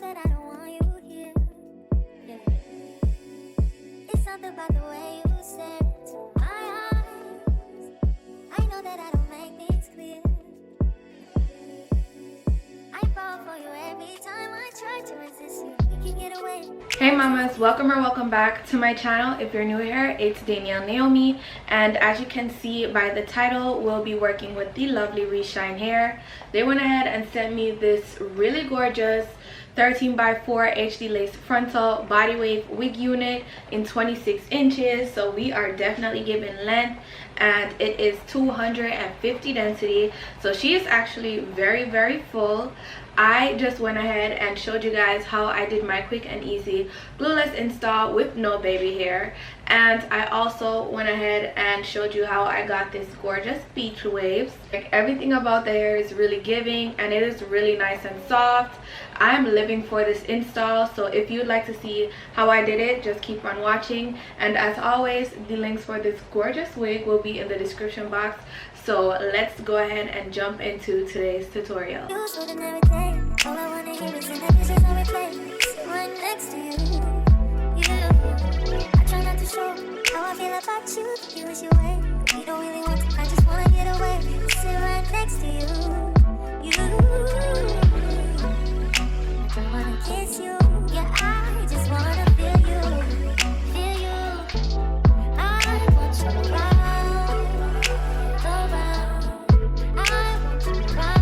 that I don't want you here. Yeah. It's something about the way you stare into my eyes. I know that I don't make things clear. I fall for you every time I try to resist you. We can get away. Hey mamas, welcome or welcome back to my channel. If you're new here, it's Danielle Naomi, and as you can see by the title, we'll be working with the lovely Reshine Hair. They went ahead and sent me this really gorgeous 13x4 HD lace frontal body wave wig unit in 26 inches. So we are definitely giving length, and it is 250 density. So she is actually very full. I just went ahead and showed you guys how I did my quick and easy glueless install with no baby hair, and I also went ahead and showed you how I got this gorgeous beach waves. Like, everything about the hair is really giving, and it is really nice and soft. I'm living for this install, so if you'd like to see how I did it, just keep on watching. And as always, the links for this gorgeous wig will be in the description box. So let's go ahead and jump into today's tutorial. All I wanna hear is in the visions I replay. Sit right next to you. I try not to show how I feel about you. You wish you way, but we don't really want to. I just wanna get away. Sit right next to you. I don't wanna kiss you. Yeah, I just wanna feel you. Feel you. I want you around. Around. I want you around.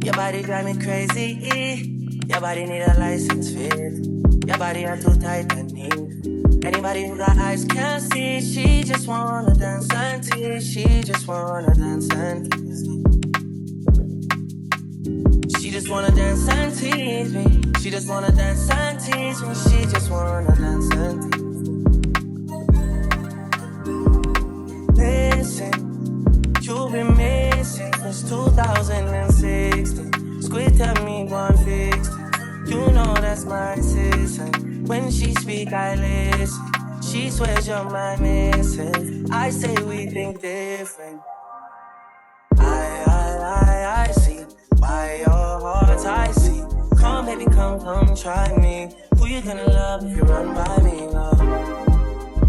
Your body drive me crazy. Your body need a license fit. Your body are too tight and neat. Anybody who got eyes can't see. She just wanna dance and tease. She just wanna dance and tease me. She just wanna dance and tease me. She just wanna dance and tease me. She just wanna dance and tease me. Listen, you've been missing since 2016. Squid tell me 160. You know that's my sister. When she speak, I listen. She swears you're my missing. I say we think different. I see why your heart I see. Come baby, come try me. Who you gonna love if you run by me, love?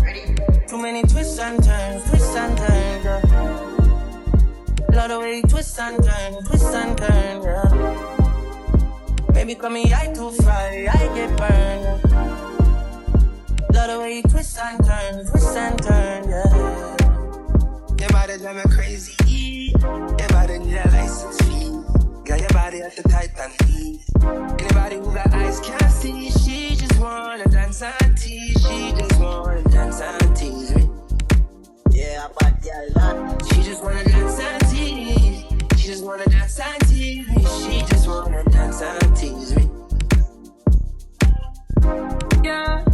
Ready? Too many twists and turns, girl. Love the way you twist and turn, girl. Baby, call me, I too fry, I get burned. Love the way you twist and turn, yeah. Your body drive me crazy. Your body need a license fee. Got your body at the Titan heat. Anybody who got eyes can't see. She just wanna dance and tease. She just wanna dance and tease me. Yeah, but yeah, she just wanna dance and tease. She just wanna dance and tease me. She just wanna dance and tease me. Yeah,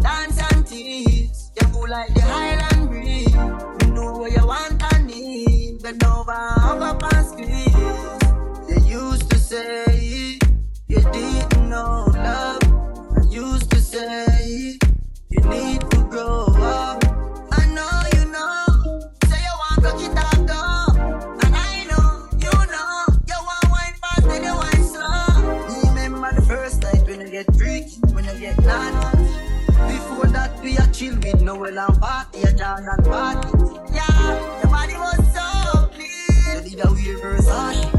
dance and tease. You cool like the Highland breeze. You know what you want and need. Bend over, up and squeeze. You used to say you didn't know love. I used to say you need to grow up. I know you know. Say you want to get that up. And I know, you want wine fast and you wine slow. Remember the first night when you get freaky, when you get naughty. Before that we a chill with Noel and party, a John and party. Yeah, your body was so clean. You did a weird Versace.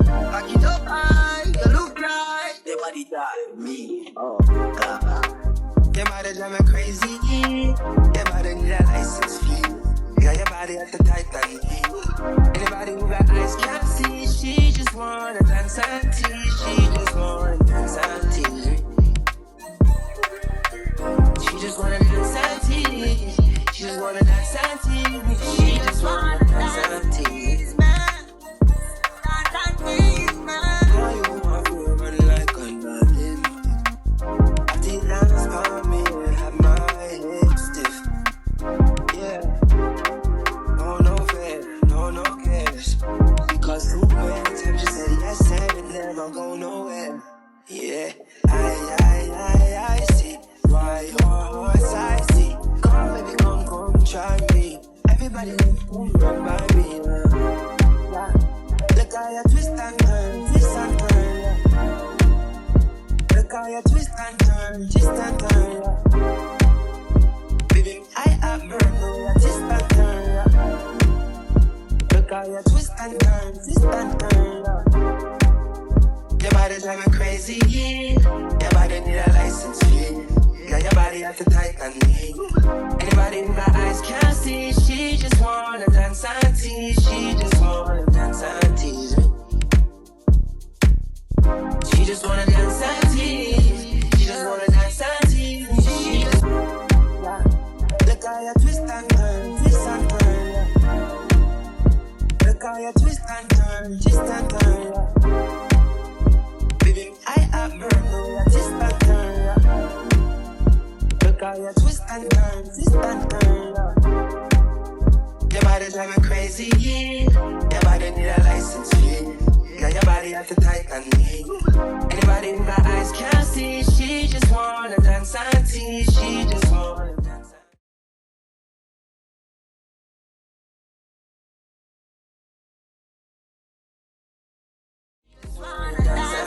Back it up high, you look right. Your body drive me. Oh, your body drive me crazy. Your body need a license fee. Got your body at the Titan heat. Anybody who got eyes can't see. She just wanna dance and tease. She just wanna dance and tease me. She just wanna dance and tease. She just wanna dance and tease me. She just wanna dance and tease me. Dance and tease me. Now you want to run like a nothing. I think dance for me and have my hips stiff. Yeah. No fair, no cares. Because too many times you said yes and it never go nowhere. Yeah, I see why your heart's I see. Come baby, come try me. Everybody run by me. Yeah. Look how you twist and turn, yeah. Look how you twist and turn, yeah. Baby, I have murder, you twist and turn, yeah. Look how you twist and turn, yeah. Your body drive me crazy, yeah. Your body need a license fee. Got your body at the Titan heat. Anybody who got eyes can't see. She just wanna dance and tease. She just wanna dance and tease me. She just wanna dance and tease. She just wanna dance and tease me. She just look how you twist and turn, yeah. Look how you twist and turn, yeah. Baby, I have murder, you twist and turn, yeah. Look how you twist and turn, yeah. Your body drive me crazy, yeah. Your body need a license fee. Got your body at the Titan heat. Anybody who got eyes can't see. She just wanna dance and tease. She just wanna dance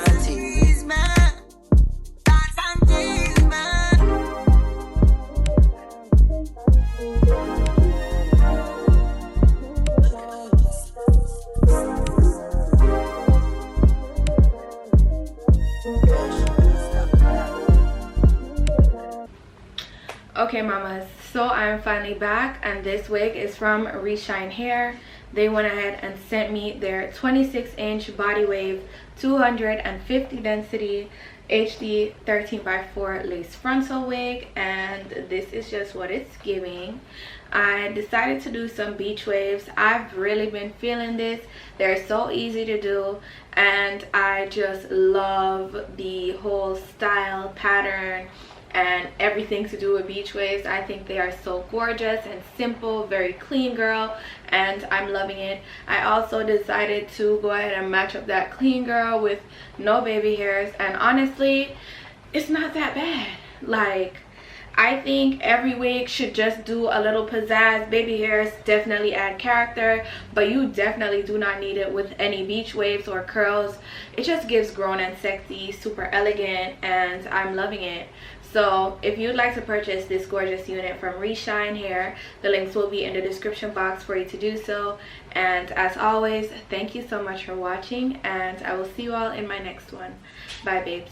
and tease me. Dance and tease me. Okay mamas, so I'm finally back and this wig is from Reshine Hair. They went ahead and sent me their 26-inch body wave 250 density HD 13x4 lace frontal wig, and this is just what it's giving. I decided to do some beach waves. I've really been feeling this. They're so easy to do and I just love the whole style, pattern, and everything to do with beach waves. I think they are so gorgeous and simple, very clean girl, and I'm loving it. I also decided to go ahead and match up that clean girl with no baby hairs, and honestly it's not that bad. Like, I think every wig should just do a little pizzazz. Baby hairs definitely add character, but you definitely do not need it with any beach waves or curls. It just gives grown and sexy, super elegant, and I'm loving it. So if you'd like to purchase this gorgeous unit from Reshine Hair, the links will be in the description box for you to do so. And as always, thank you so much for watching, and I will see you all in my next one. Bye babes.